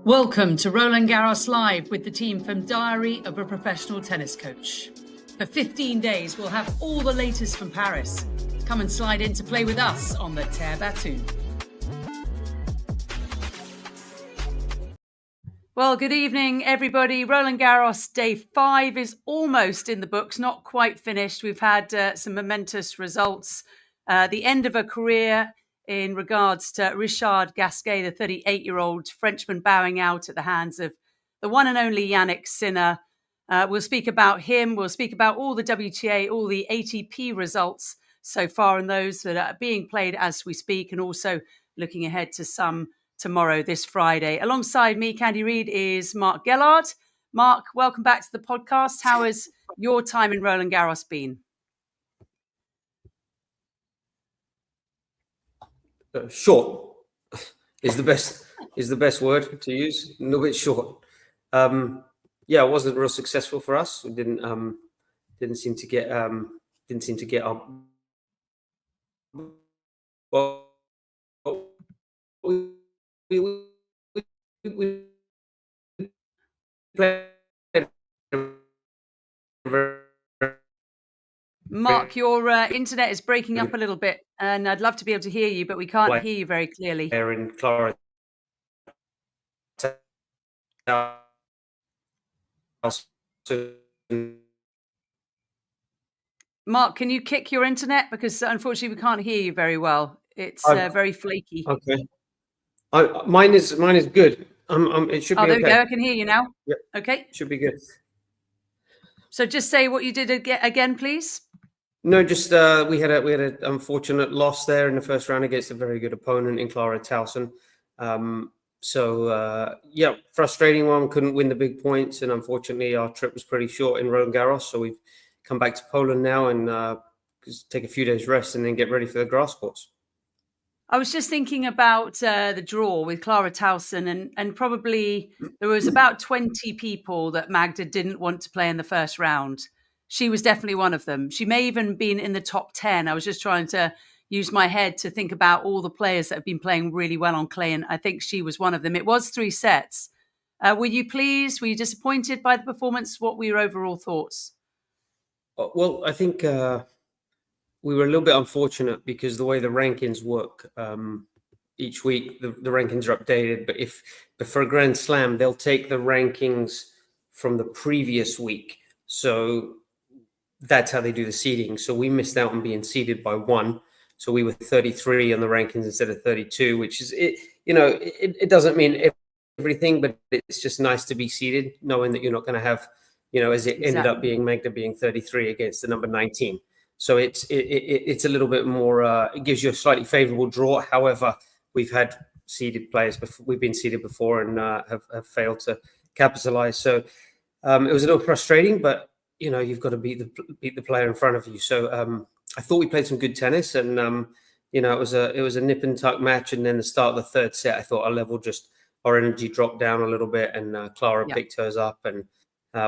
Welcome to Roland Garros Live with the team from Diary of a Professional Tennis Coach. For 15 days, we'll have all the latest from Paris. Come and slide in to play with us on the Terre Battue. Well, good evening, everybody. Roland Garros Day 5 is almost in the books, not quite finished. We've had some momentous results. The end of a career in regards to Richard Gasquet, the 38-year-old Frenchman, bowing out at the hands of the one and only Yannick Sinner. We'll speak about him. We'll speak about all the WTA, all the ATP results so far and those that are being played as we speak, and also looking ahead to some tomorrow, this Friday. Alongside me, Candy Reid, is Mark Gellard. Mark, welcome back to the podcast. How has your time in Roland Garros been? Short is the best word to use. A little bit short. Yeah, it wasn't real successful for us. We didn't seem to get our we played. Mark, your internet is breaking up a little bit, and I'd love to be able to hear you, but we can't hear you very clearly. In Clara. Mark, can you kick your internet? Because unfortunately we can't hear you very well. It's very flaky. Okay. Mine is good. It should be there okay. we go. I can hear you now. Yep. Okay. Should be good. So just say what you did again, please. No, just we had an unfortunate loss there in the first round against a very good opponent in Clara Towson. Yeah, frustrating one. Couldn't win the big points, and unfortunately our trip was pretty short in Roland Garros. So we've come back to Poland now and just take a few days rest and then get ready for the grass courts. I was just thinking about the draw with Clara Towson, and probably there was about 20 people that Magda didn't want to play in the first round. She was definitely one of them. She may even been in the top 10. I was just trying to use my head to think about all the players that have been playing really well on clay, and I think she was one of them. It was 3 sets. Were you pleased? Were you disappointed by the performance? What were your overall thoughts? Well, I think we were a little bit unfortunate because the way the rankings work, each week the rankings are updated. But for a Grand Slam, they'll take the rankings from the previous week. So that's how they do the seeding. So we missed out on being seeded by 1. So we were 33 on the rankings instead of 32, which is it. You know, it doesn't mean everything, but it's just nice to be seeded, knowing that you're not going to have, you know, as it ended up being Magda being 33 against the number 19. So it's a little bit more. It gives you a slightly favourable draw. However, we've had seeded players before. We've been seeded before and have failed to capitalise. So it was a little frustrating, but you know you've got to beat the player in front of you. So I thought we played some good tennis, and you know it was a nip and tuck match. And then the start of the third set, I thought our energy dropped down a little bit, and Clara picked hers up, and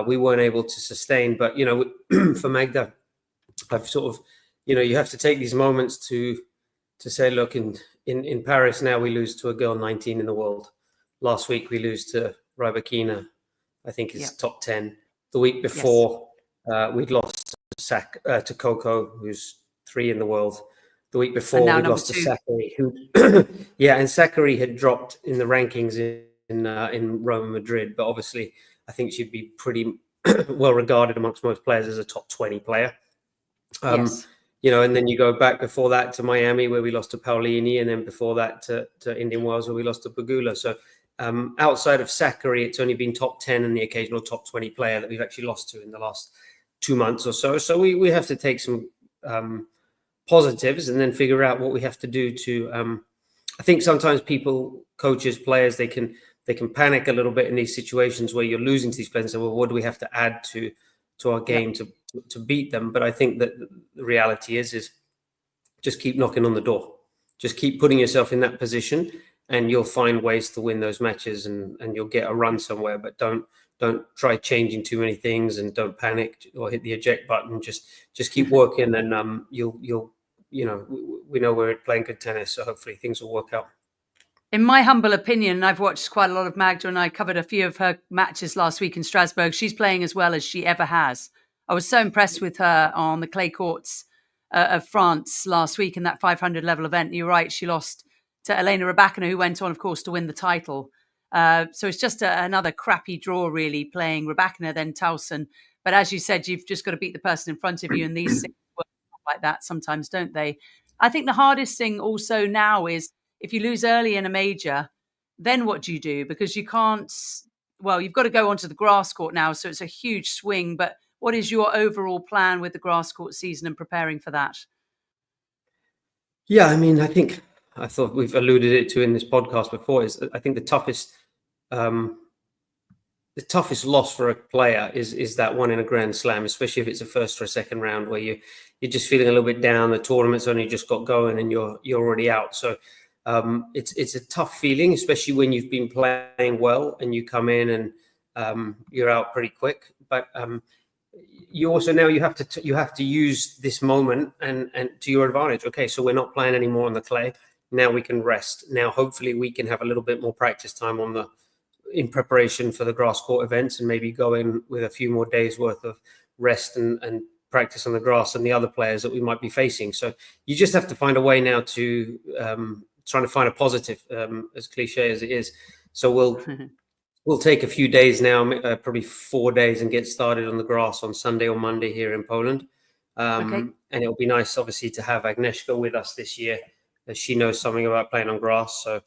we weren't able to sustain. But you know, for Magda, I've sort of, you know, you have to take these moments to say, look, in Paris now we lose to a girl 19 in the world. Last week we lose to Rybakina, I think is top 10. The week before we'd lost to Coco, who's 3 in the world. The week before we lost to Sakkari, who and Sakkari had dropped in the rankings in Rome and Madrid, but obviously I think she'd be pretty well regarded amongst most players as a top 20 player. You know, and then you go back before that to Miami where we lost to Paolini, and then before that to Indian Wells where we lost to Pegula. So outside of Sakkari, it's only been top 10 and the occasional top 20 player that we've actually lost to in the last 2 months or so. So we have to take some positives and then figure out what we have to do to. I think sometimes people, coaches, players, they can panic a little bit in these situations where you're losing to these players. So, well, what do we have to add to our game to beat them? But I think that the reality is just keep knocking on the door. Just keep putting yourself in that position, and you'll find ways to win those matches, and you'll get a run somewhere. But don't try changing too many things, and don't panic or hit the eject button. Just keep working, and you'll you know, we know we're playing good tennis, so hopefully things will work out. In my humble opinion, I've watched quite a lot of Magda, and I covered a few of her matches last week in Strasbourg. She's playing as well as she ever has. I was so impressed with her on the clay courts of France last week in that 500 level event. You're right, she lost to Elena Rybakina, who went on, of course, to win the title. So it's just another crappy draw, really, playing Rybakina, then Towson. But as you said, you've just got to beat the person in front of you, and these things work like that sometimes, don't they? I think the hardest thing also now is if you lose early in a major, then what do you do? Because you can't, well, you've got to go onto the grass court now. So it's a huge swing. But what is your overall plan with the grass court season and preparing for that? Yeah, I mean, I thought we've alluded it to in this podcast before, is I think the toughest loss for a player is that one in a Grand Slam, especially if it's a first or a second round where you're just feeling a little bit down. The tournament's only just got going and you're already out. So it's a tough feeling, especially when you've been playing well and you come in and you're out pretty quick. But you also now you have to use this moment and to your advantage. Okay, so we're not playing anymore on the clay. Now we can rest. Now hopefully we can have a little bit more practice time in preparation for the grass court events, and maybe go in with a few more days worth of rest and practice on the grass and the other players that we might be facing. So you just have to find a way now to trying to find a positive, as cliche as it is. So we'll take a few days now, probably 4 days, and get started on the grass on Sunday or Monday here in Poland. Okay. And it'll be nice, obviously, to have Agnieszka with us this year, as she knows something about playing on grass. So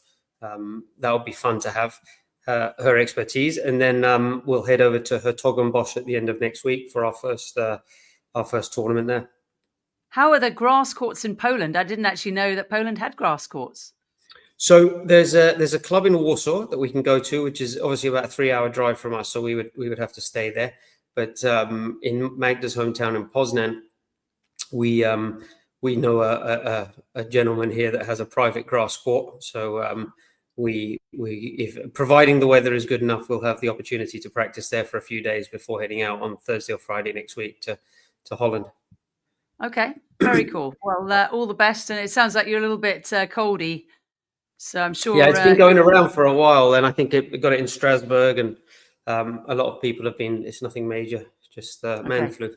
that'll be fun to have her expertise. And then we'll head over to Hertogenbosch at the end of next week for our first tournament there. How are the grass courts in Poland? I didn't actually know that Poland had grass courts. So there's a club in Warsaw that we can go to, which is obviously about a 3-hour drive from us. So we would have to stay there. But in Magda's hometown in Poznan, we know a gentleman here that has a private grass court. So if providing the weather is good enough, we'll have the opportunity to practice there for a few days before heading out on Thursday or Friday next week to Holland. Okay, very cool. Well, all the best. And it sounds like you're a little bit coldy. So I'm sure. Yeah, it's been going around for a while, and I think it got it in Strasbourg, and a lot of people have been. It's nothing major, just man flu.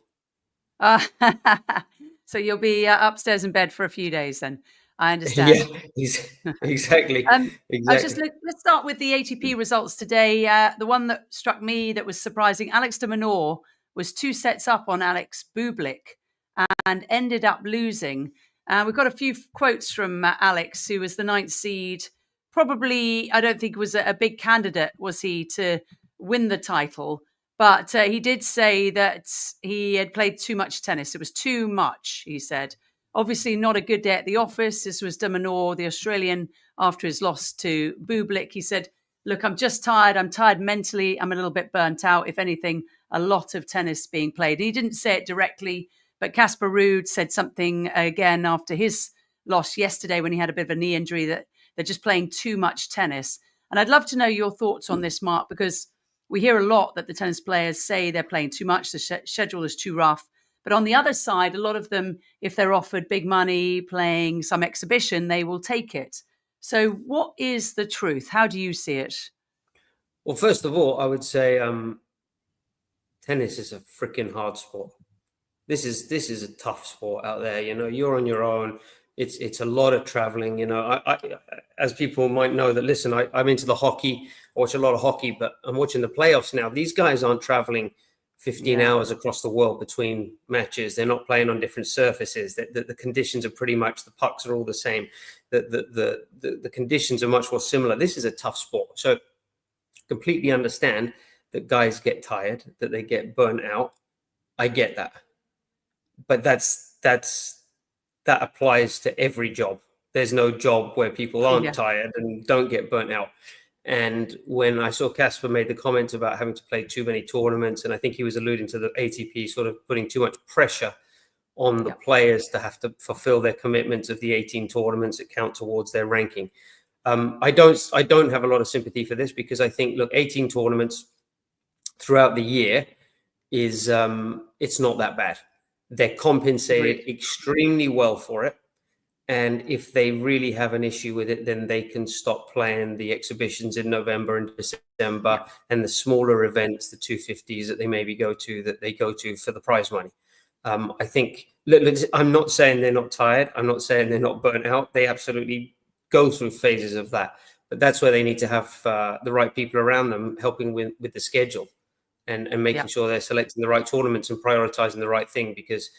So you'll be upstairs in bed for a few days then. I understand. Yeah, exactly. Exactly. Let's start with the ATP results today. The one that struck me that was surprising, Alex de Minaur was 2 sets up on Alex Bublik and ended up losing. We've got a few quotes from Alex, who was the 9th seed. Probably, I don't think was a big candidate, was he, to win the title. But he did say that he had played too much tennis. It was too much, he said. Obviously not a good day at the office. This was de Minaur, the Australian, after his loss to Bublik. He said, look, I'm just tired. I'm tired mentally. I'm a little bit burnt out. If anything, a lot of tennis being played. And he didn't say it directly, but Casper Ruud said something again after his loss yesterday when he had a bit of a knee injury, that they're just playing too much tennis. And I'd love to know your thoughts on this, Mark, because we hear a lot that the tennis players say they're playing too much, the schedule is too rough. But on the other side, a lot of them, if they're offered big money playing some exhibition, they will take it. So what is the truth? How do you see it? Well, first of all, I would say tennis is a freaking hard sport. This is a tough sport out there. You know, you're on your own. It's a lot of traveling. You know, I as people might know that listen, I'm into the hockey. I watch a lot of hockey, but I'm watching the playoffs now. These guys aren't traveling 15 hours across the world between matches. They're not playing on different surfaces. The conditions are pretty much, the pucks are all the same. The conditions are much more similar. This is a tough sport. So completely understand that guys get tired, that they get burnt out. I get that. But that applies to every job. There's no job where people aren't tired and don't get burnt out. And when I saw Casper made the comments about having to play too many tournaments, and I think he was alluding to the ATP sort of putting too much pressure on the players to have to fulfill their commitments of the 18 tournaments that count towards their ranking. I don't have a lot of sympathy for this, because I think, look, 18 tournaments throughout the year is it's not that bad. They're compensated extremely well for it. And if they really have an issue with it, then they can stop playing the exhibitions in November and December, and the smaller events, the 250s that they maybe go to for the prize money. I think, I'm not saying they're not tired. I'm not saying they're not burnt out. They absolutely go through phases of that. But that's where they need to have the right people around them helping with the schedule and making sure they're selecting the right tournaments and prioritizing the right thing. Because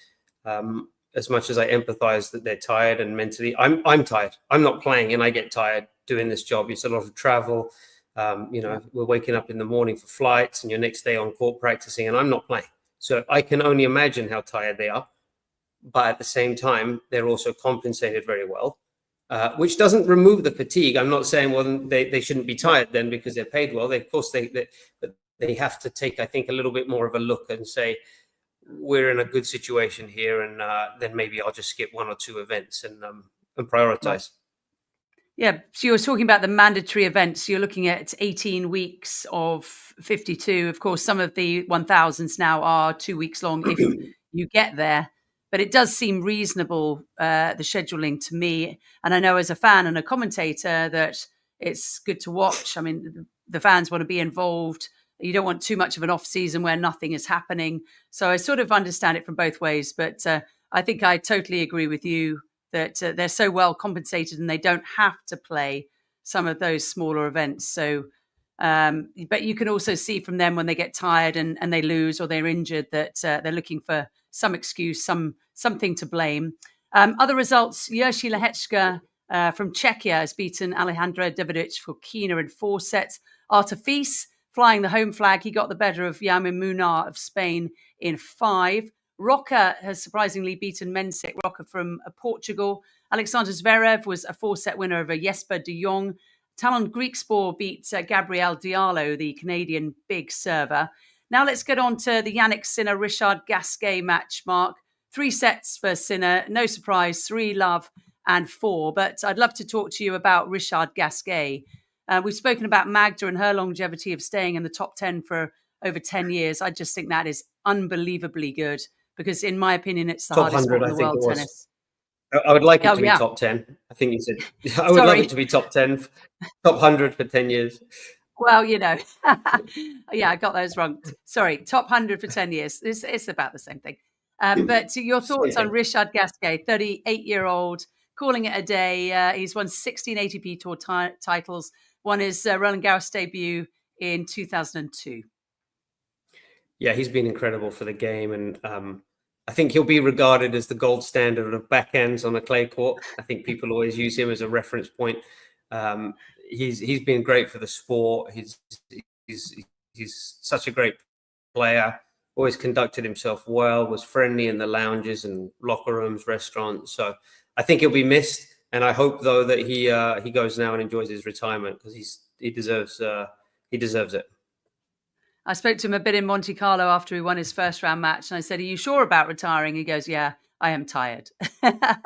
as much as I empathize that they're tired and mentally, I'm tired. I'm not playing and I get tired doing this job. It's a lot of travel. We're waking up in the morning for flights and your next day on court practicing, and I'm not playing. So I can only imagine how tired they are. But at the same time, they're also compensated very well, which doesn't remove the fatigue. I'm not saying, well, they shouldn't be tired then because they're paid well. Of course, they have to take, I think, a little bit more of a look and say, we're in a good situation here, and then maybe I'll just skip 1 or 2 events and prioritize. Right. Yeah, so you were talking about the mandatory events. You're looking at 18 weeks of 52. Of course, some of the 1000s now are 2 weeks long if you get there. But it does seem reasonable, the scheduling to me. And I know as a fan and a commentator that it's good to watch. I mean, the fans want to be involved. You don't want too much of an off season where nothing is happening. So I sort of understand it from both ways. But I think I totally agree with you that they're so well compensated and they don't have to play some of those smaller events. So, but you can also see from them when they get tired and they lose or they're injured that they're looking for some excuse, something to blame. Other results: Jiří Lehečka from Czechia has beaten Alejandro Davidovich Fokina in 4 sets. Artur Fils, flying the home flag, he got the better of Yamin Munar of Spain in 5. Roca has surprisingly beaten Mensik, Roca from Portugal. Alexander Zverev was a 4-set winner over Jesper de Jong. Talon Griekspoor beat Gabriel Diallo, the Canadian big server. Now let's get on to the Yannick Sinner, Richard Gasquet match, Mark. 3 sets for Sinner, no surprise, 3 love and 4. But I'd love to talk to you about Richard Gasquet. We've spoken about Magda and her longevity of staying in the top 10 for over 10 years. I just think that is unbelievably good because, in my opinion, it's the hardest sport in the world, tennis. I would like it to be top 10. I think you said I would love it to be top 10, top 100 for 10 years. Well, yeah, I got those wrong. Sorry, top 100 for 10 years. It's about the same thing. But your thoughts on Richard Gasquet, 38-year-old, calling it a day. He's won 16 ATP Tour titles. Won his Roland Garros debut in 2002. Yeah, he's been incredible for the game. And I think he'll be regarded as the gold standard of backhands on a clay court. I think people always use him as a reference point. He's been great for the sport. He's such a great player. Always conducted himself well. Was friendly in the lounges and locker rooms, restaurants. So I think he'll be missed. And I hope though that he goes now and enjoys his retirement because he deserves it. I spoke to him a bit in Monte Carlo after he won his first round match, and I said, "Are you sure about retiring?" He goes, "Yeah, I am tired." I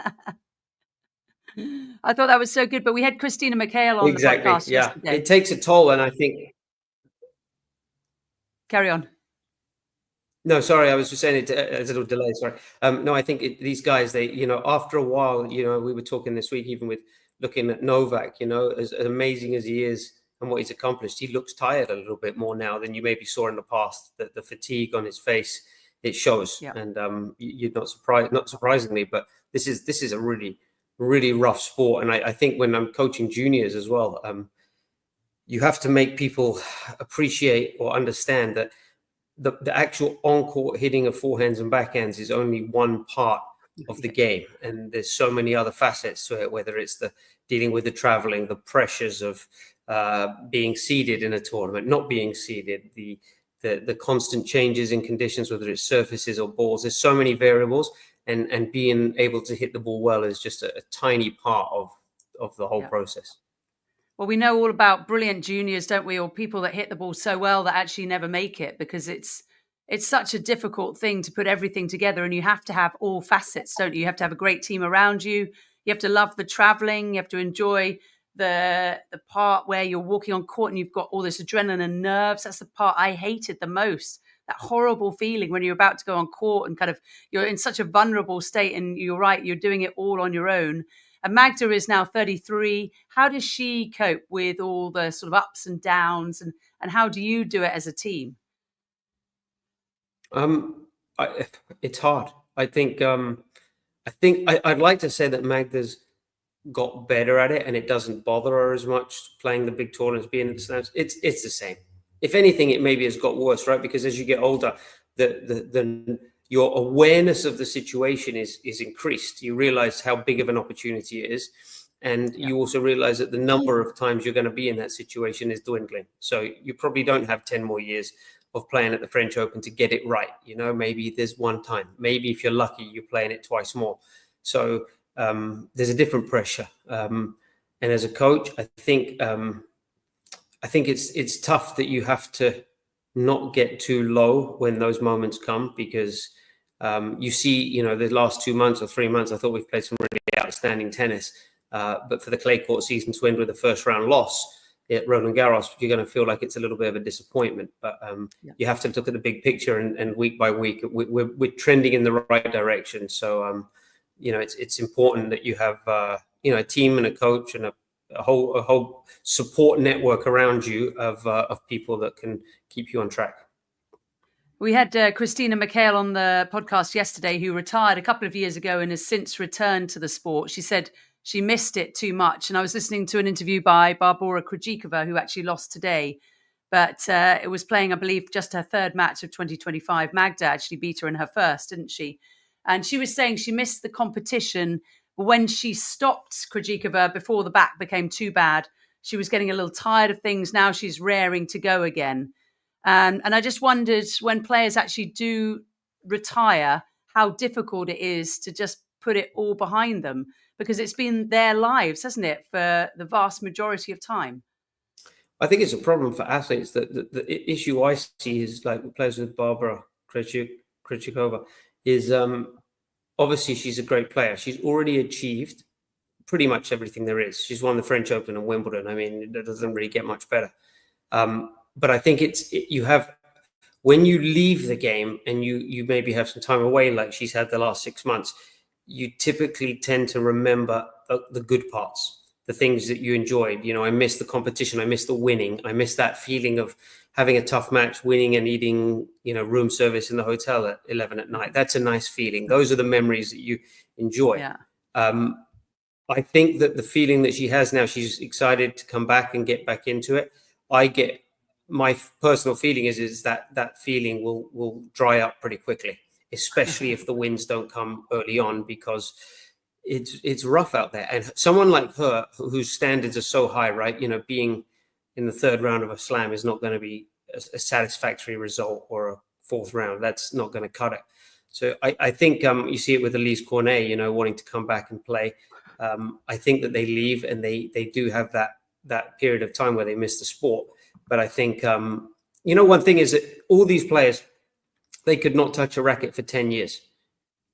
thought that was so good. But we had Christina McHale on the podcast yesterday. It takes a toll, and I think. Carry on. No, sorry, I was just saying it as a little delay. Sorry. No, I think these guys, they, after a while, we were talking this week, even with looking at Novak, as amazing as he is and what he's accomplished, he looks tired a little bit more now than you maybe saw in the past. That the fatigue on his face, it shows, and you're not surprised, not surprisingly. But this is a really, really rough sport, and I think when I'm coaching juniors as well, you have to make people appreciate or understand that the actual on-court hitting of forehands and backhands is only one part of the game, and there's so many other facets to it. Whether it's the dealing with the traveling, the pressures of being seeded in a tournament, not being seeded, the constant changes in conditions, whether it's surfaces or balls. There's so many variables, and being able to hit the ball well is just a tiny part of the whole process. Well, we know all about brilliant juniors, don't we? Or people that hit the ball so well that actually never make it, because it's such a difficult thing to put everything together, and you have to have all facets, don't you? You have to have a great team around you. You have to love the traveling. You have to enjoy the part where you're walking on court and you've got all this adrenaline and nerves. That's the part I hated the most. That horrible feeling when you're about to go on court and kind of you're in such a vulnerable state, and you're right, you're doing it all on your own. And Magda is now 33. How does she cope with all the sort of ups and downs, and how do you do it as a team? It's hard. I'd like to say that Magda's got better at it and it doesn't bother her as much playing the big tournaments, being at the slams. It's the same. If anything, it maybe has got worse, right? Because as you get older, the your awareness of the situation is increased. You realize how big of an opportunity it is. And you also realize that the number of times you're going to be in that situation is dwindling. So you probably don't have 10 more years of playing at the French Open to get it right. You know, maybe there's one time. Maybe if you're lucky, you're playing it twice more. So there's a different pressure. And as a coach, I think it's tough that you have to not get too low when those moments come, because you see, you know, the last 2 months or 3 months, I thought we've played some really outstanding tennis. But for the clay court season to end with a first round loss at Roland Garros, you're going to feel like it's a little bit of a disappointment. But you have to look at the big picture, and week by week, we're trending in the right direction. So, you know, it's important that you have, you know, a team and a coach and a whole support network around you of people that can keep you on track. We had Christina McHale on the podcast yesterday, who retired a couple of years ago and has since returned to the sport. She said she missed it too much. And I was listening to an interview by Barbora Krejcikova, who actually lost today. But it was playing, I believe, just her third match of 2025. Magda actually beat her in her first, didn't she? And she was saying she missed the competition. But when she stopped Krejcikova before the back became too bad, she was getting a little tired of things. Now she's raring to go again. And I just wondered, when players actually do retire, how difficult it is to just put it all behind them, because it's been their lives, hasn't it, for the vast majority of time? I think it's a problem for athletes. That the issue I see is, like players with Barbara Krejcikova, is obviously she's a great player. She's already achieved pretty much everything there is. She's won the French Open and Wimbledon. I mean, it doesn't really get much better. But I think you have, when you leave the game and you maybe have some time away, like she's had the last 6 months, you typically tend to remember the good parts, the things that you enjoyed. You know, I miss the competition, I miss the winning, I miss that feeling of having a tough match, winning and eating, you know, room service in the hotel at 11 at night. That's a nice feeling. Those are the memories that you enjoy. Yeah. I think that the feeling that she has now, she's excited to come back and get back into it. My personal feeling is that feeling will dry up pretty quickly, especially if the wins don't come early on, because it's rough out there. And someone like her, whose standards are so high, right? You know, being in the third round of a slam is not going to be a satisfactory result, or a fourth round. That's not going to cut it. So I think you see it with Elise Cornet, you know, wanting to come back and play. I think that they leave and they do have that period of time where they miss the sport. But I think, you know, one thing is that all these players, they could not touch a racket for 10 years.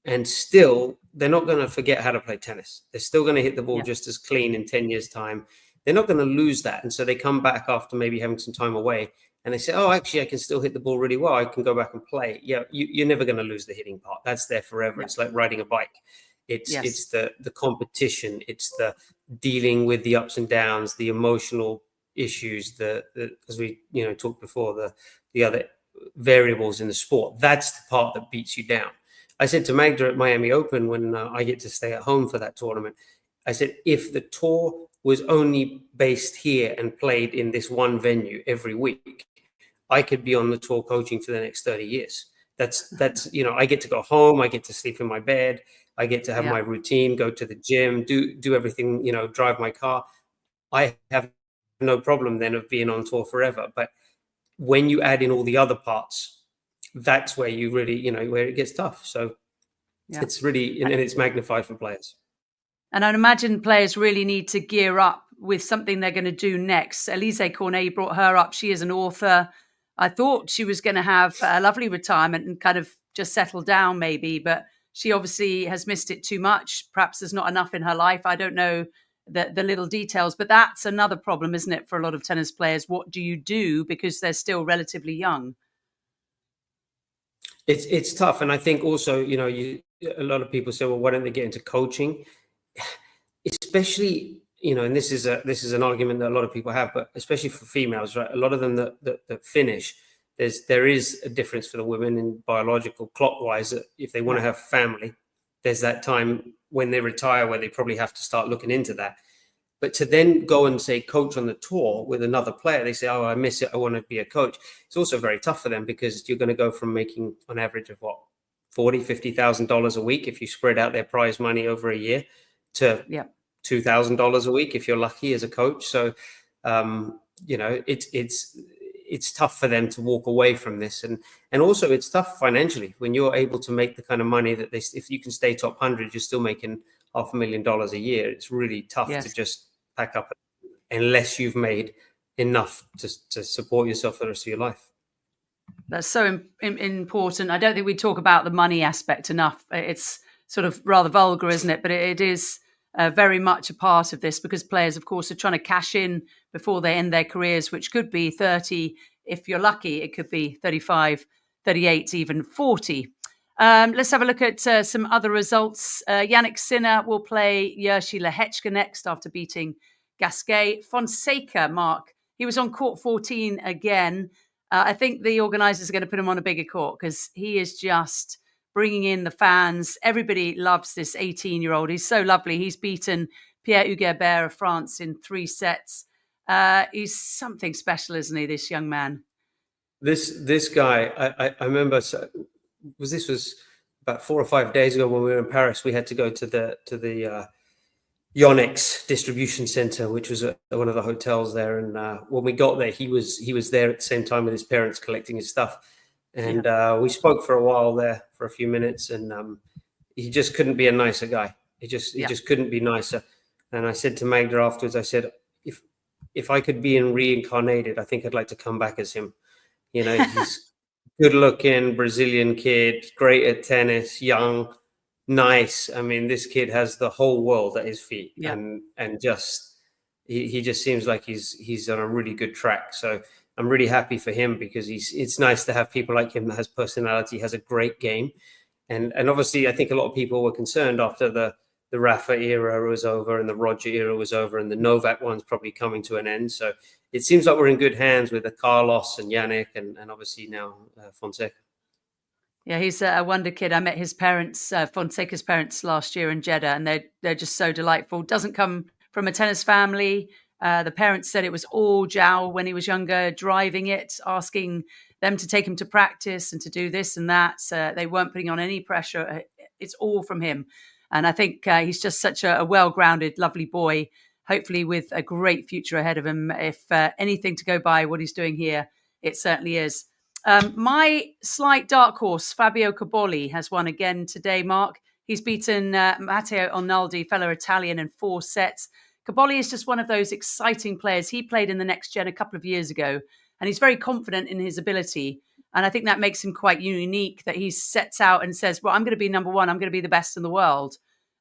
And still, they're not going to forget how to play tennis. They're still going to hit the ball just as clean in 10 years' time. They're not going to lose that. And so they come back after maybe having some time away and they say, oh, actually, I can still hit the ball really well. I can go back and play. Yeah, you're never going to lose the hitting part. That's there forever. Yeah. It's like riding a bike. It's the competition. It's the dealing with the ups and downs, the emotional issues, as we talked before, the other variables in the sport. That's the part that beats you down. I said to Magda at Miami Open, when I get to stay at home for that tournament, I said, if the tour was only based here and played in this one venue every week, I could be on the tour coaching for the next 30 years. That's I get to go home, I get to sleep in my bed, I get to have my routine, go to the gym, do everything, drive my car. I have no problem then of being on tour forever. But when you add in all the other parts, that's where you really, where it gets tough. So it's really, and it's magnified for players. And I'd imagine players really need to gear up with something they're going to do next. Elise Cornet, brought her up. She is an author. I thought she was going to have a lovely retirement and kind of just settle down maybe, but she obviously has missed it too much. Perhaps there's not enough in her life. I don't know the little details, but that's another problem, isn't it, for a lot of tennis players? What do you do because they're still relatively young? It's tough. And I think also, a lot of people say, well, why don't they get into coaching? It's especially, and this is an argument that a lot of people have, but especially for females, right? A lot of them that finish, there is a difference for the women in biological clockwise. That if they want to have family, there's that time when they retire where they probably have to start looking into that. But to then go and say coach on the tour with another player, they say, oh, I miss it, I want to be a coach. It's also very tough for them because you're going to go from making on average of what, $40,000-$50,000 a week if you spread out their prize money over a year, to $2,000 a week if you're lucky as a coach. So it's tough for them to walk away from this, and also it's tough financially when you're able to make the kind of money that if you can stay top 100, you're still making $500,000 a year. It's really tough to just pack up unless you've made enough to support yourself for the rest of your life. That's so important. I don't think we talk about the money aspect enough. It's sort of rather vulgar, isn't it? But it is very much a part of this, because players, of course, are trying to cash in before they end their careers, which could be 30. If you're lucky, it could be 35, 38, even 40. Let's have a look at some other results. Yannick Sinner will play Jerzy Lehečka next after beating Gasquet. Fonseca, Mark, he was on court 14 again. I think the organisers are going to put him on a bigger court because he is just bringing in the fans. Everybody loves this 18-year-old. He's so lovely. He's beaten Pierre Hugerbert of France in 3 sets. He's something special, isn't he, this young man? This guy, I remember, this was about 4 or 5 days ago when we were in Paris. We had to go to the Yonex distribution center, which was one of the hotels there. And when we got there, he was there at the same time with his parents collecting his stuff. And we spoke for a while there for a few minutes, and he just couldn't be a nicer guy. He just couldn't be nicer. And I said to Magda afterwards, I said, if I could be reincarnated, I think I'd like to come back as him. He's good looking Brazilian kid, great at tennis, young, nice. I mean, this kid has the whole world at his feet, and just he just seems like he's on a really good track. So I'm really happy for him, because it's nice to have people like him that has personality, has a great game, and obviously I think a lot of people were concerned after the Rafa era was over and the Roger era was over, and the Novak one's probably coming to an end. So it seems like we're in good hands with the Carlos and Yannick and obviously now Fonseca. Yeah, he's a wonder kid. I met his parents, Fonseca's parents, last year in Jeddah, and they're just so delightful. Doesn't come from a tennis family. The parents said it was all Zhao when he was younger, driving it, asking them to take him to practice and to do this and that. They weren't putting on any pressure. It's all from him. And I think he's just such a well-grounded, lovely boy, hopefully with a great future ahead of him. If anything to go by what he's doing here, it certainly is. My slight dark horse, Fabio Cobolli, has won again today, Mark. He's beaten Matteo Arnaldi, fellow Italian, in 4 sets. Cobolli is just one of those exciting players. He played in the Next Gen a couple of years ago, and he's very confident in his ability. And I think that makes him quite unique, that he sets out and says, well, I'm going to be number one. I'm going to be the best in the world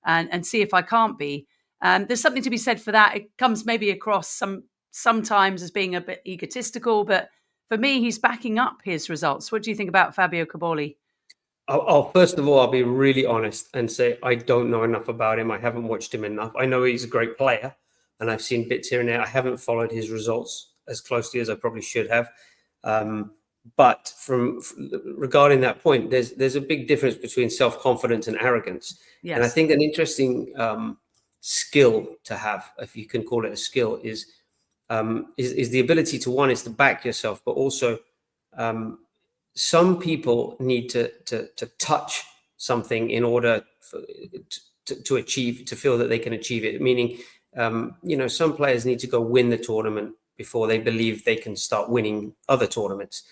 and see if I can't be. There's something to be said for that. It comes maybe across sometimes as being a bit egotistical, but for me, he's backing up his results. What do you think about Fabio Cobolli? First of all, I'll be really honest and say I don't know enough about him. I haven't watched him enough. I know he's a great player, and I've seen bits here and there. I haven't followed his results as closely as I probably should have. But regarding that point, there's a big difference between self-confidence and arrogance. Yes. And I think an interesting skill to have, if you can call it a skill, is the ability to, one, is to back yourself, but also some people need to touch something in order to achieve, to feel that they can achieve it. Meaning, some players need to go win the tournament before they believe they can start winning other tournaments.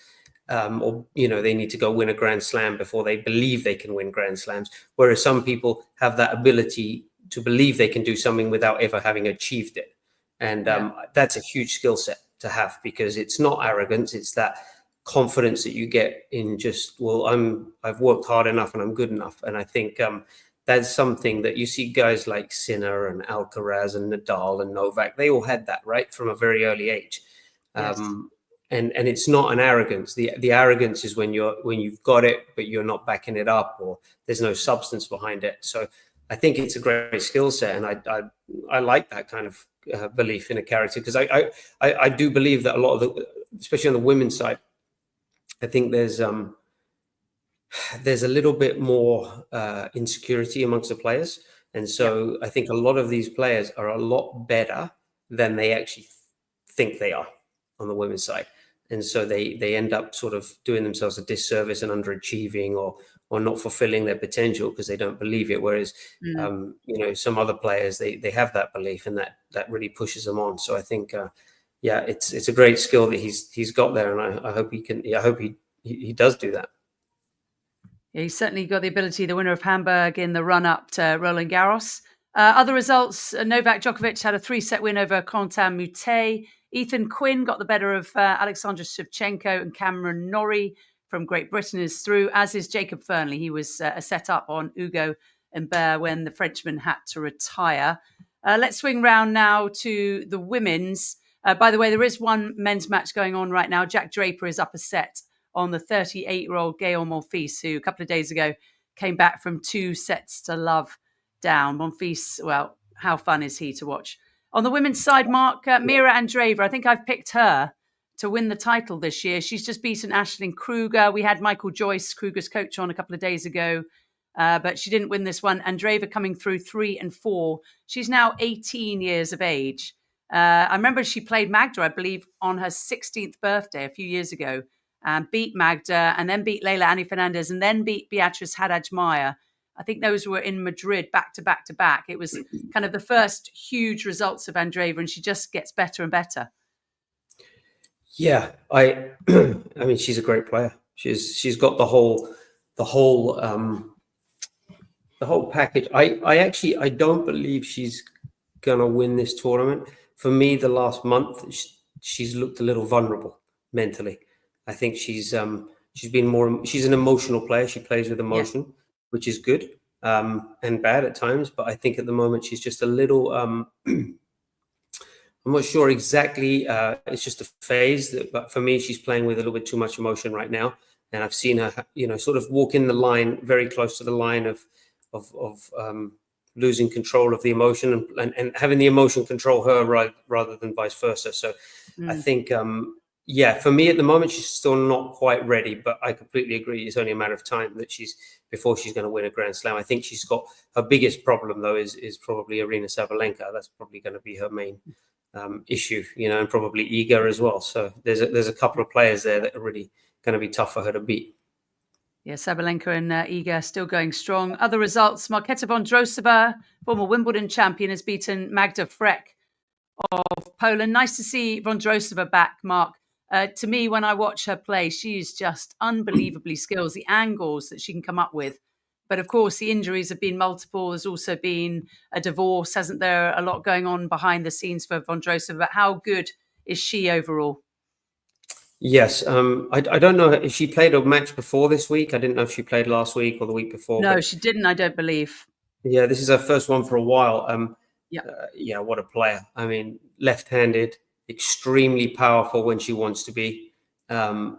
Or they need to go win a Grand Slam before they believe they can win Grand Slams. Whereas some people have that ability to believe they can do something without ever having achieved it. And that's a huge skill set to have, because it's not arrogance. It's that confidence that you get in just, I've worked hard enough and I'm good enough. And I think that's something that you see guys like Sinner and Alcaraz and Nadal and Novak, they all had that, right, from a very early age. Yes. And it's not an arrogance. The arrogance is when you've got it, but you're not backing it up, or there's no substance behind it. So I think it's a great skill set, and I like that kind of belief in a character, because I do believe that a lot of the, especially on the women's side, I think there's a little bit more insecurity amongst the players, and so I think a lot of these players are a lot better than they actually think they are on the women's side, and so they end up sort of doing themselves a disservice and underachieving, or not fulfilling their potential because they don't believe it. Whereas some other players, they have that belief, and that really pushes them on. So I think it's a great skill that he's got there, and I hope he can. I hope he does do that. Yeah, he's certainly got the ability, the winner of Hamburg in the run-up to Roland Garros. Other results, Novak Djokovic had a 3-set win over Quentin Moutet. Ethan Quinn got the better of Alexander Shevchenko, and Cameron Norrie from Great Britain is through, as is Jacob Fernley. He was a set up on Hugo Humbert when the Frenchman had to retire. Let's swing round now to the women's. By the way, there is one men's match going on right now. Jack Draper is up a set on the 38-year-old Gaël Monfils, who a couple of days ago came back from 2-0 down. Monfils, well, how fun is he to watch? On the women's side, Mark, Mira Andreeva, I think I've picked her to win the title this year. She's just beaten Aisling Kruger. We had Michael Joyce, Kruger's coach, on a couple of days ago, but she didn't win this one. Andreeva coming through 3 and 4. She's now 18 years of age. I remember she played Magda, I believe, on her 16th birthday a few years ago, and beat Magda, and then beat Leila Annie Fernandez, and then beat Beatrice Haddad-Maia. I think those were in Madrid back to back to back. It was kind of the first huge results of Andreeva, and she just gets better and better. Yeah, I mean, she's a great player. She's got the whole package. I don't believe she's gonna win this tournament. For me, the last month, she's looked a little vulnerable mentally. I think she's an emotional player. She plays with emotion, which is good and bad at times. But I think at the moment she's just a little. I'm not sure exactly. It's just a phase. But for me, she's playing with a little bit too much emotion right now. And I've seen her, sort of walk in the line, very close to the line of losing control of the emotion and having the emotion control her, rather than vice versa. So I think. For me at the moment, she's still not quite ready, but I completely agree. It's only a matter of time before she's going to win a Grand Slam. I think she's got her biggest problem, though, is probably Aryna Sabalenka. That's probably going to be her main issue, and probably Iga as well. So there's a couple of players there that are really going to be tough for her to beat. Yeah, Sabalenka and Iga still going strong. Other results, Marketa Vondrousova, former Wimbledon champion, has beaten Magda Frech of Poland. Nice to see Vondrousova back, Mark. To me, when I watch her play, she is just unbelievably skilled, the angles that she can come up with. But of course, the injuries have been multiple. There's also been a divorce, hasn't there? A lot going on behind the scenes for Vondrousova. But how good is she overall? Yes. I don't know if she played a match before this week. I didn't know if she played last week or the week before. No, she didn't, I don't believe. Yeah, this is her first one for a while. What a player. I mean, left-handed, extremely powerful when she wants to be.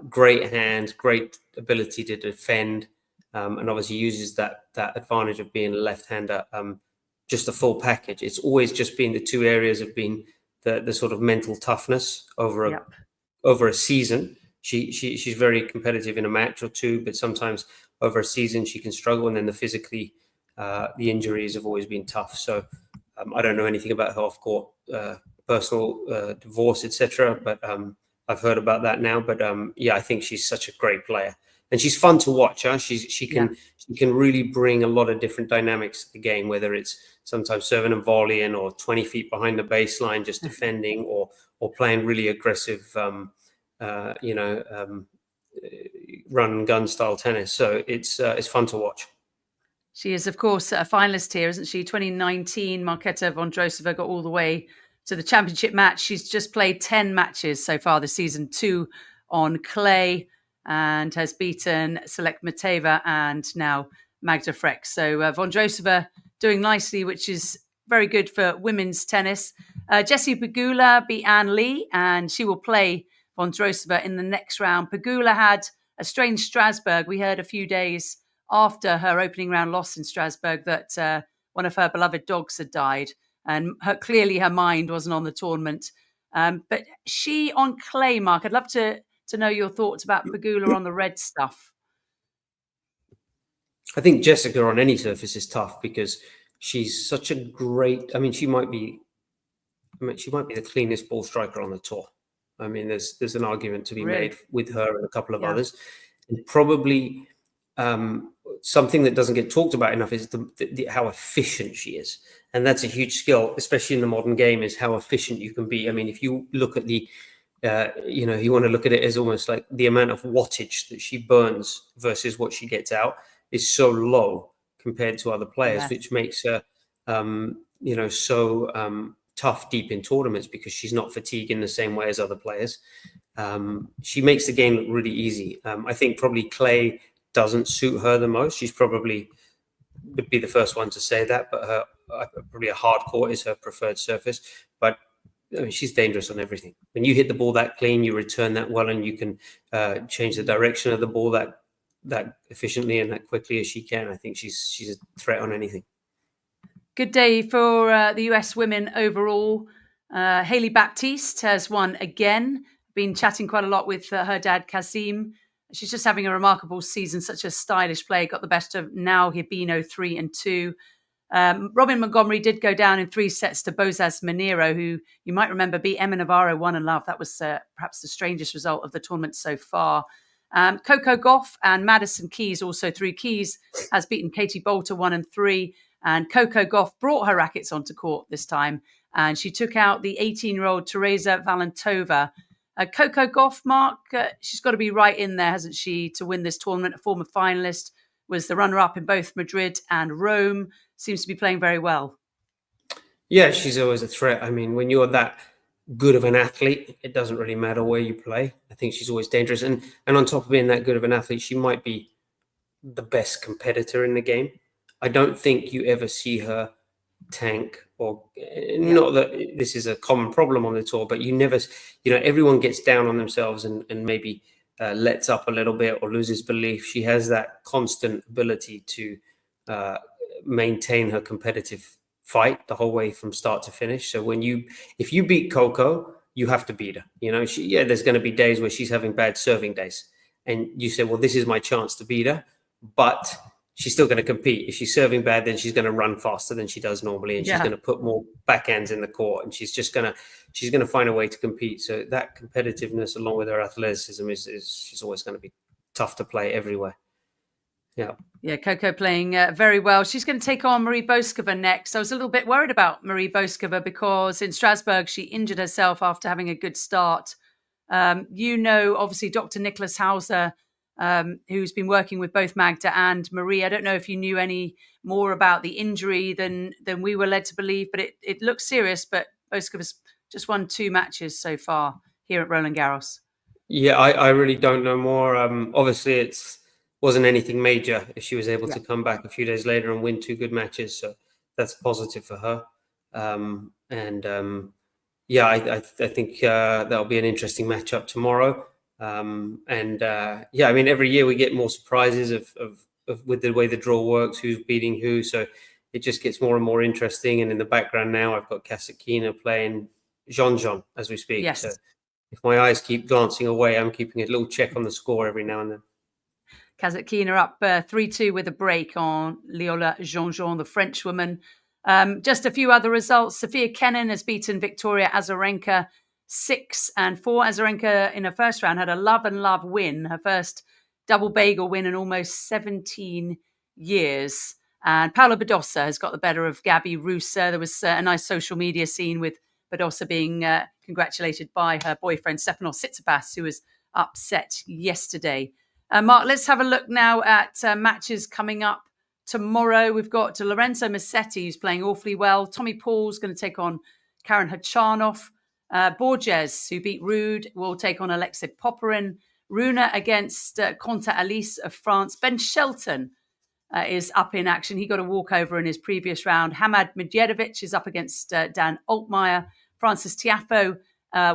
Great hands, great ability to defend, and obviously uses that advantage of being a left-hander. Just a full package. It's always just been the two areas of being the sort of mental toughness over a season. She's very competitive in a match or two, but sometimes over a season she can struggle, and then the injuries have always been tough. So I don't know anything about her off-court personal divorce, etc. But I've heard about that now. But I think she's such a great player, and she's fun to watch. She can really bring a lot of different dynamics to the game, whether it's sometimes serving and volleying, or 20 feet behind the baseline just defending, or playing really aggressive, run and gun style tennis. So it's fun to watch. She is, of course, a finalist here, isn't she? 2019, Marketa Vondrousova got all the way to the championship match. She's just played 10 matches so far this season, 2 on clay, and has beaten Selek Mateva and now Magda Frech. So Vondrousova doing nicely, which is very good for women's tennis. Jessie Pegula beat Anne Lee, and she will play Vondrousova in the next round. Pegula had a strange Strasbourg. We heard a few days after her opening round loss in Strasbourg that one of her beloved dogs had died, and clearly her mind wasn't on the tournament. But she on clay, Mark, I'd love to know your thoughts about Pegula on the red stuff. I think Jessica on any surface is tough because she's such a great. I mean, she might be the cleanest ball striker on the tour. I mean, there's an argument to be Really? made with her and a couple of Yeah. others, and probably something that doesn't get talked about enough is how efficient she is, and that's a huge skill, especially in the modern game, is how efficient you can be. I mean, if you look at the you want to look at it as almost like the amount of wattage that she burns versus what she gets out is so low compared to other players, Yes. which makes her, so tough deep in tournaments because she's not fatigued in the same way as other players. She makes the game look really easy. I think probably clay doesn't suit her the most. She's probably would be the first one to say that, but probably a hard court is her preferred surface. But I mean, she's dangerous on everything. When you hit the ball that clean, you return that well, and you can change the direction of the ball that efficiently and that quickly as she can. I think she's a threat on anything. Good day for the US women overall. Hailey Baptiste has won again. Been chatting quite a lot with her dad, Kazim. She's just having a remarkable season, such a stylish play. Got the best of Nao Hibino 3-2. Robin Montgomery did go down in 3 sets to Bozas Monero, who you might remember beat Emma Navarro 1-love. That was perhaps the strangest result of the tournament so far. Coco Gauff and Madison Keys also through. Keys has beaten Katie Bolter 1-3. And Coco Gauff brought her rackets onto court this time. And she took out the 18-year-old Teresa Valentova. Coco Gauff, Mark, she's got to be right in there, hasn't she, to win this tournament? A former finalist, was the runner-up in both Madrid and Rome. Seems to be playing very well. Yeah, she's always a threat. I mean, when you're that good of an athlete, it doesn't really matter where you play. I think she's always dangerous. And on top of being that good of an athlete, she might be the best competitor in the game. I don't think you ever see her tank not that this is a common problem on the tour, but you never, everyone gets down on themselves and maybe lets up a little bit or loses belief. She has that constant ability to maintain her competitive fight the whole way from start to finish. So if you beat Coco, you have to beat her. There's going to be days where she's having bad serving days, and you say, well, this is my chance to beat her, but she's still going to compete. If she's serving bad, then she's going to run faster than she does normally, and she's going to put more backhands in the court, and she's going to find a way to compete. So that competitiveness, along with her athleticism, she's always going to be tough to play everywhere. Yeah, Coco playing very well. She's going to take on Marie Boskova next. I was a little bit worried about Marie Boskova because in Strasbourg she injured herself after having a good start. Obviously, Dr. Nicholas Hauser, who's been working with both Magda and Marie. I don't know if you knew any more about the injury than we were led to believe, but it looks serious. But Boskova's just won 2 matches so far here at Roland Garros. Yeah, I really don't know more. Obviously, it wasn't anything major if she was able to come back a few days later and win 2 good matches. So that's positive for her. I think that'll be an interesting matchup tomorrow. I mean, every year we get more surprises of with the way the draw works, who's beating who. So it just gets more and more interesting. And in the background now, I've got Kasatkina playing Jean as we speak. Yes. So if my eyes keep glancing away, I'm keeping a little check on the score every now and then. Kasatkina up 3-2 with a break on Leola Jean, the French woman. Just a few other results. Sofia Kenin has beaten Victoria Azarenka 6-4. Azarenka in her first round had a love win, her first double bagel win in almost 17 years. And Paula Badosa has got the better of Gabby Rusa. There was a nice social media scene with Badosa being congratulated by her boyfriend Stefanos Tsitsipas, who was upset yesterday. Mark, let's have a look now at matches coming up tomorrow. We've got Lorenzo Musetti, who's playing awfully well. Tommy Paul's going to take on Karen Khachanov. Borges, who beat Rude, will take on Alexei Popyrin. Rune against Conta Alice of France. Ben Shelton is up in action. He got a walkover in his previous round. Hamad Medjedovic is up against Dan Altmaier. Francis Tiafoe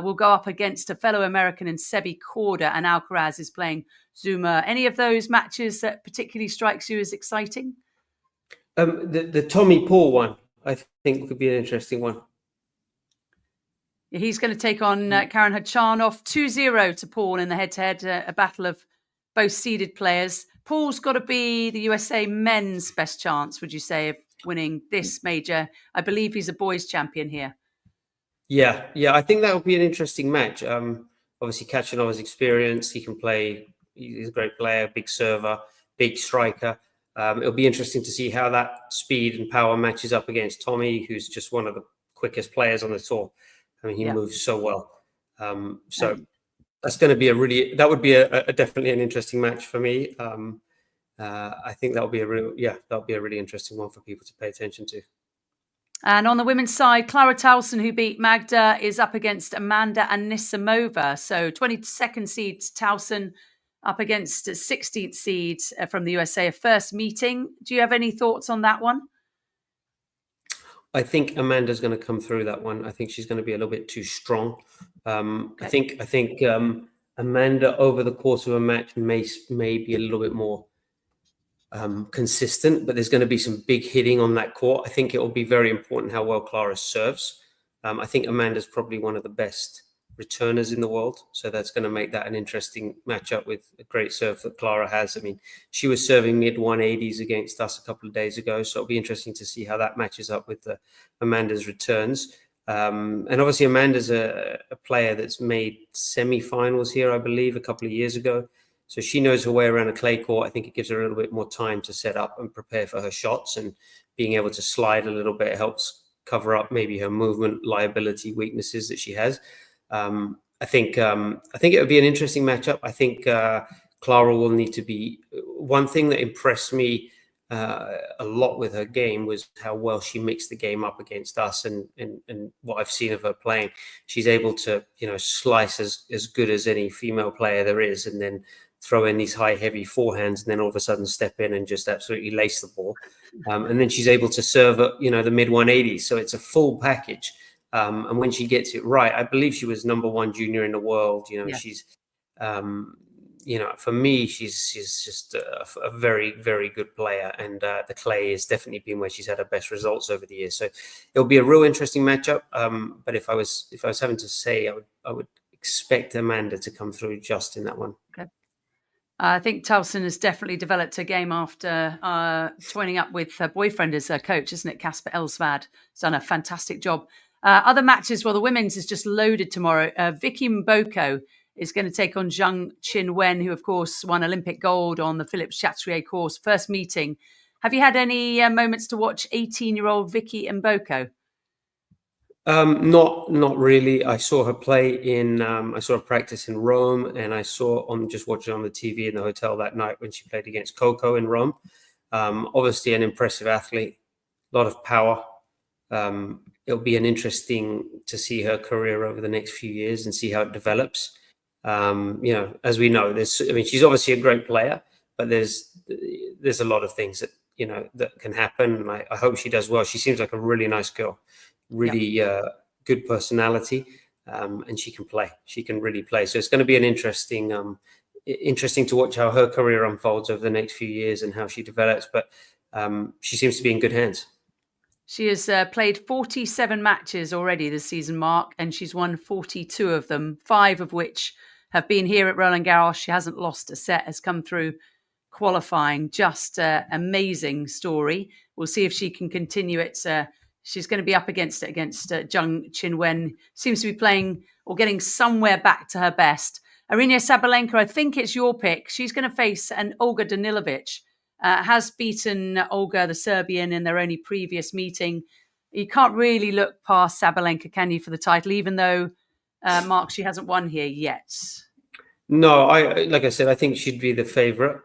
will go up against a fellow American in Sebi Korda, and Alcaraz is playing Zuma. Any of those matches that particularly strikes you as exciting? The Tommy Paul one, I think, could be an interesting one. He's going to take on Karen Khachanov 2-0 to Paul in the head-to-head, a battle of both seeded players. Paul's got to be the USA men's best chance, would you say, of winning this major? I believe he's a boys champion here. Yeah, I think that would be an interesting match. Obviously, Khachanov's experience, he can play. He's a great player, big server, big striker. It'll be interesting to see how that speed and power matches up against Tommy, who's just one of the quickest players on the tour. I mean, he moves so well. So that's going to be that would be a definitely an interesting match for me. I think that'll be a really interesting one for people to pay attention to. And on the women's side, Clara Towson, who beat Magda, is up against Amanda Anisimova. So 22nd seed Towson up against 16th seed from the USA, a first meeting. Do you have any thoughts on that one? I think Amanda's going to come through that one. I think she's going to be a little bit too strong. Okay. I think Amanda over the course of a match may be a little bit more consistent, but there's going to be some big hitting on that court. I think it will be very important how well Clara serves. I think Amanda's probably one of the best returners in the world, so that's going to make that an interesting matchup with a great serve that Clara has. I mean, she was serving mid 180s against us a couple of days ago, so it'll be interesting to see how that matches up with Amanda's returns. And obviously Amanda's a player that's made semi-finals here, I believe, a couple of years ago. So she knows her way around a clay court. I think it gives her a little bit more time to set up and prepare for her shots, and being able to slide a little bit helps cover up maybe her movement liability weaknesses that she has. I think it would be an interesting matchup. I think Clara will need to be. One thing that impressed me a lot with her game was how well she mixed the game up against us, and what I've seen of her playing. She's able to, slice as good as any female player there is, and then throw in these high, heavy forehands, and then all of a sudden step in and just absolutely lace the ball. And then she's able to serve at, the mid 180s. So it's a full package. And when she gets it right, I believe she was #1 junior in the world. She's, for me, she's just a very, very good player. And the clay has definitely been where she's had her best results over the years. So it'll be a real interesting matchup. But if I was having to say, I would expect Amanda to come through just in that one. Okay. I think Towson has definitely developed her game after joining up with her boyfriend as her coach, isn't it? Casper Elsvad has done a fantastic job. Other matches, well, the women's is just loaded tomorrow. Vicky Mboko is going to take on Zhang Qinwen, who, of course, won Olympic gold on the Philippe Chatrier course. First meeting. Have you had any moments to watch 18-year-old Vicky Mboko? Not really. I saw her play I saw her practice in Rome, and I saw just watching on the TV in the hotel that night when she played against Coco in Rome. Obviously an impressive athlete, a lot of power. It'll be an interesting to see her career over the next few years and see how it develops. As we know, she's obviously a great player, but there's a lot of things that, that can happen. And I hope she does well. She seems like a really nice girl. Really good personality, and she can play. She can really play. So it's going to be an interesting to watch how her career unfolds over the next few years and how she develops. But she seems to be in good hands. She has played 47 matches already this season, Mark, and she's won 42 of them, 5 of which have been here at Roland Garros. She hasn't lost a set, has come through qualifying. Just amazing story. We'll see if she can continue it. She's going to be up against Zhang Qinwen. Seems to be playing or getting somewhere back to her best. Aryna Sabalenka, I think it's your pick. She's going to face an Olga Danilovic. Has beaten Olga, the Serbian, in their only previous meeting. You can't really look past Sabalenka, can you, for the title, even though, Mark, she hasn't won here yet? No, like I said, I think she'd be the favourite.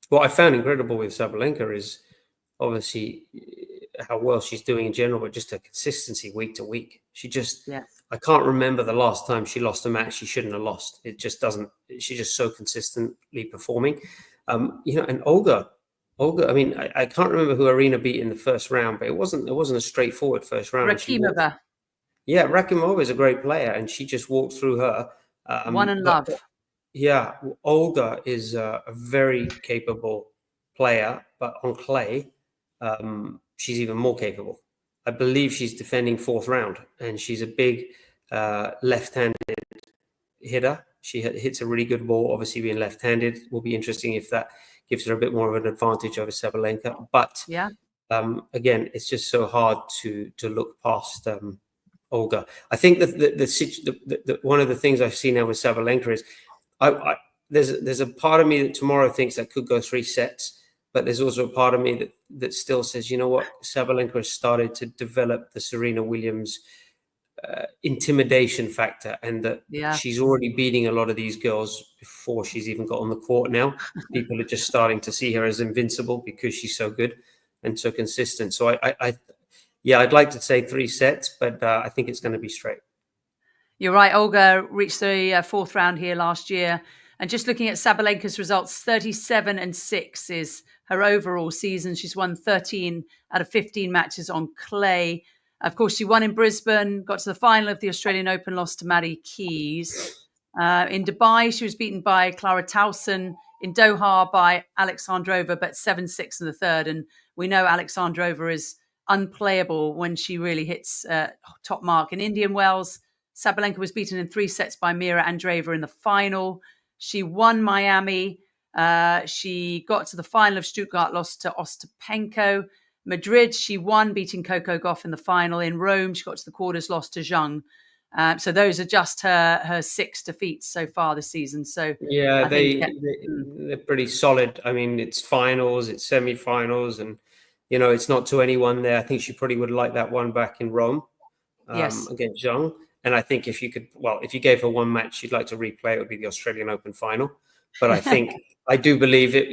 What I found incredible with Sabalenka is obviously how well she's doing in general, but just her consistency week to week. She just, I can't remember the last time she lost a match she shouldn't have lost. It just doesn't, she's just so consistently performing. And Olga, I mean, I can't remember who Aryna beat in the first round, but it wasn't a straightforward first round. Rakimova. Rakimova is a great player, and she just walked through her. One in love. Yeah, Olga is a very capable player, but on clay, she's even more capable. I believe she's defending 4th round, and she's a big left-handed hitter. She hits a really good ball. Obviously, being left-handed will be interesting if that gives her a bit more of an advantage over Sabalenka. But again, it's just so hard to look past Olga. I think that the one of the things I see now with Sabalenka is there's a part of me that tomorrow thinks that could go 3 sets. But there's also a part of me that still says, you know what, Sabalenka has started to develop the Serena Williams intimidation factor, and that she's already beating a lot of these girls before she's even got on the court now. People are just starting to see her as invincible because she's so good and so consistent. So I'd like to say 3 sets, but I think it's going to be straight. You're right. Olga reached the 4th round here last year. And just looking at Sabalenka's results, 37-6 is her overall season. She's won 13 out of 15 matches on clay. Of course, she won in Brisbane, got to the final of the Australian Open, lost to Maddie Keys. In Dubai, she was beaten by Clara Towson. In Doha by Alexandrova, but 7-6 in the 3rd. And we know Alexandrova is unplayable when she really hits top mark. In Indian Wells, Sabalenka was beaten in 3 sets by Mira Andreeva in the final. She won Miami. She got to the final of Stuttgart, lost to Ostapenko. Madrid, she won, beating Coco Gauff in the final. In Rome, she got to the quarters, lost to Zhang. So those are just her 6 defeats so far this season. So yeah, they're pretty solid. I mean, it's finals, it's semi-finals, and it's not to anyone there. I think she probably would like that one back in Rome against Zhang. And I think if you gave her one match she'd like to replay, it would be the Australian Open final. But I think I do believe it.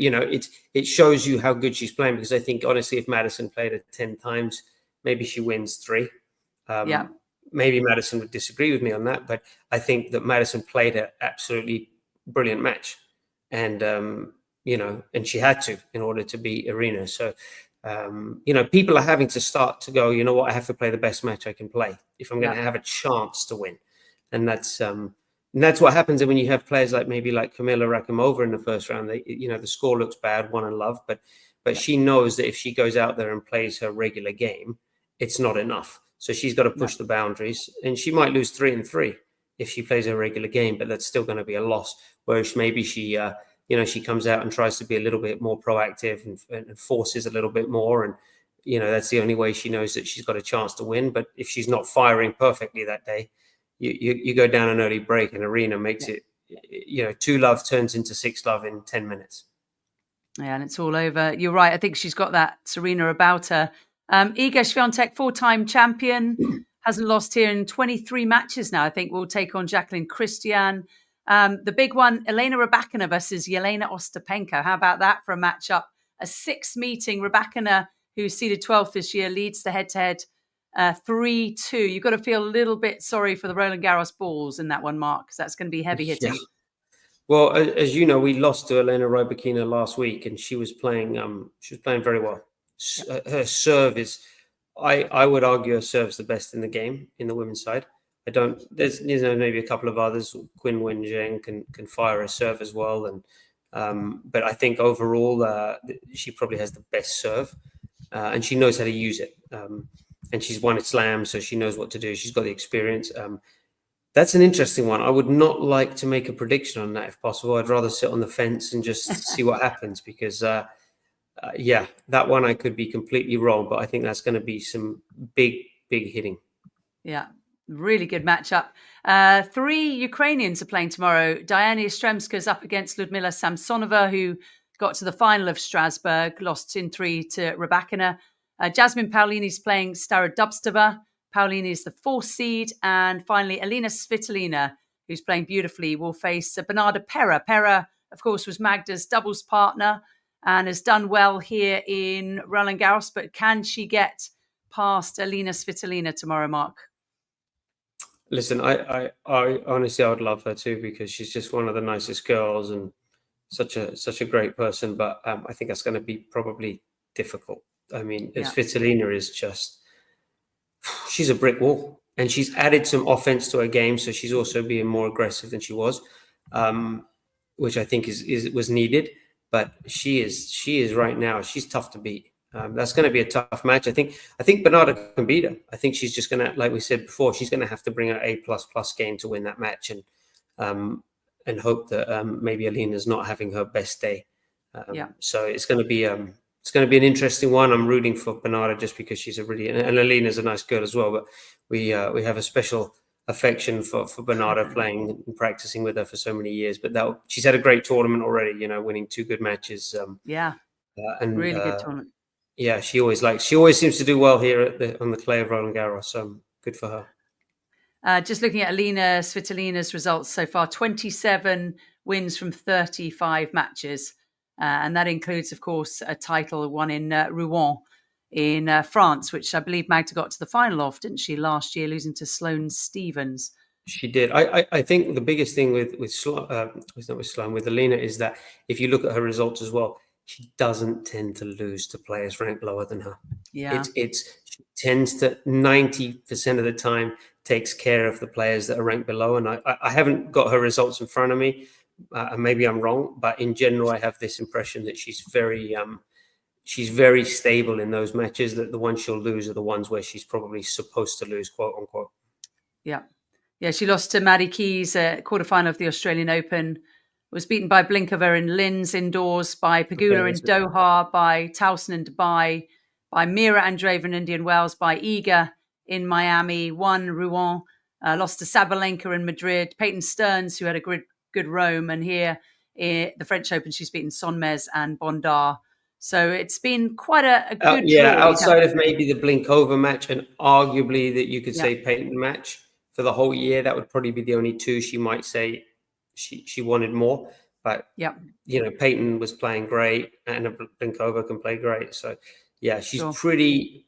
It shows you how good she's playing, because I think honestly, if Madison played her 10 times, maybe she wins 3. Maybe Madison would disagree with me on that, but I think that Madison played an absolutely brilliant match, and and she had to in order to beat Arena. So. People are having to start to go, you know what, I have to play the best match I can play if I'm going to have a chance to win. And that's what happens when you have players like Kamila Rakimova in the 1st round. The score looks bad, 1-love, but she knows that if she goes out there and plays her regular game, it's not enough. So she's got to push the boundaries, and she might lose 3-3 if she plays her regular game, but that's still going to be a loss. Whereas maybe she comes out and tries to be a little bit more proactive and forces a little bit more. And, that's the only way she knows that she's got a chance to win. But if she's not firing perfectly that day, you go down an early break, and Arena makes it, 2-love turns into 6-love in 10 minutes. Yeah, and it's all over. You're right. I think she's got that Serena about her. Iga Swiatek, 4-time champion, hasn't lost here in 23 matches now. I think will take on Jacqueline Christian. The big one, Elena Rybakina versus Jelena Ostapenko. How about that for a matchup? A 6 meeting. Rybakina, who's seeded 12th this year, leads the head-to-head 3-2. You've got to feel a little bit sorry for the Roland Garros balls in that one, Mark, because that's going to be heavy hitting. Yeah. Well, as you know, we lost to Elena Rybakina last week, and she was playing very well. Her serve is, I would argue, her serve's the best in the game in the women's side. There's maybe a couple of others. Qin Wenjing can fire a serve as well, and but I think overall she probably has the best serve, and she knows how to use it. And she's won at Slam, so she knows what to do. She's got the experience. That's an interesting one. I would not like to make a prediction on that if possible. I'd rather sit on the fence and just see what happens, because that one I could be completely wrong, but I think that's going to be some big hitting. Yeah. Really good matchup. 3 Ukrainians are playing tomorrow. Diana Yastremska's up against Ludmila Samsonova, who got to the final of Strasbourg, lost in 3 to Rybakina. Jasmine Paolini's playing Stara Dubstova. Paolini is the 4th seed. And finally, Alina Svitolina, who's playing beautifully, will face Bernarda Pera. Pera, of course, was Magda's doubles partner and has done well here in Roland Garros. But can she get past Alina Svitolina tomorrow, Mark? Listen, I honestly, I would love her too, because she's just one of the nicest girls and such a great person. But I think that's going to be probably difficult. I mean, Svitolina is just, she's a brick wall, and she's added some offense to her game, so she's also being more aggressive than she was, which I think was needed. But she is right now, she's tough to beat. That's going to be a tough match. I think Bernarda can beat her. I think she's just going to, like we said before, she's going to have to bring her A++ game to win that match, and hope that maybe Alina's not having her best day. So it's going to be an interesting one. I'm rooting for Bernarda just because she's and Alina's a nice girl as well. But we have a special affection for Bernarda, playing and practicing with her for so many years. But she's had a great tournament already. Winning 2 good matches. And really good tournament. Yeah, she always seems to do well here on the clay of Roland Garros. So good for her. Just looking at Alina Svitolina's results so far, 27 wins from 35 matches. And that includes, of course, a title won in Rouen in France, which I believe Magda got to the final of, didn't she, last year, losing to Sloane Stephens. She did. I think the biggest thing with Alina is that if you look at her results as well, she doesn't tend to lose to players ranked lower than her. Yeah, she tends to 90% of the time takes care of the players that are ranked below. And I haven't got her results in front of me. Maybe I'm wrong, but in general, I have this impression that she's very stable in those matches. That the ones she'll lose are the ones where she's probably supposed to lose, quote unquote. Yeah. She lost to Maddie Keys at quarterfinal of the Australian Open. Was beaten by Blinkova in Linz indoors, by Pegula in Doha, by Towson in Dubai, by Mira Andreeva in Indian Wells, by Iga in Miami, won Rouen, lost to Sabalenka in Madrid, Peyton Stearns, who had a good Rome, and here in the French Open, she's beaten Sonmez and Bondar. So it's been quite a good draw. Outside of maybe the Blinkova match, and arguably that you could say Peyton match for the whole year, that would probably be the only 2 she might say she wanted more. But Peyton was playing great, and Blinkova can play great. So she's a pretty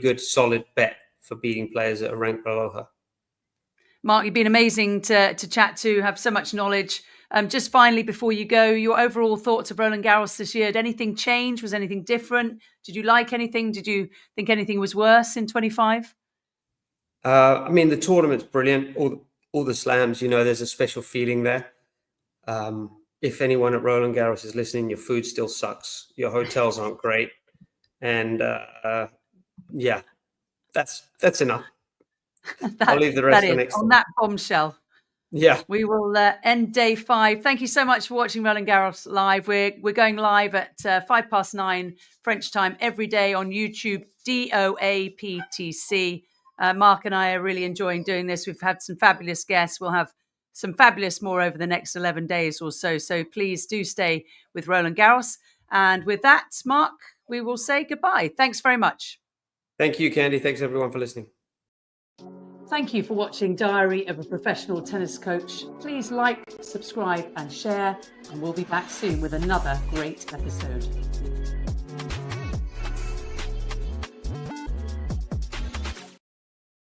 good solid bet for beating players that are ranked below her. Mark, you've been amazing to chat to, have so much knowledge. Just finally, before you go, your overall thoughts of Roland Garros this year. Did anything change? Was anything different? Did you like anything? Did you think anything was worse in 25? I mean, the tournament's brilliant. All the slams, there's a special feeling there. If anyone at Roland Garros is listening, your food still sucks. Your hotels aren't great. And that's enough. I'll leave the rest for next time. On that bombshell. Yeah. We will end day 5. Thank you so much for watching Roland Garros live. We're going live at 9:05 French time every day on YouTube, DOAPTC. Mark and I are really enjoying doing this. We've had some fabulous guests. We'll have some fabulous more over the next 11 days or so. So please do stay with Roland Garros. And with that, Mark, we will say goodbye. Thanks very much. Thank you, Candy. Thanks, everyone, for listening. Thank you for watching Diary of a Professional Tennis Coach. Please like, subscribe and share. And we'll be back soon with another great episode.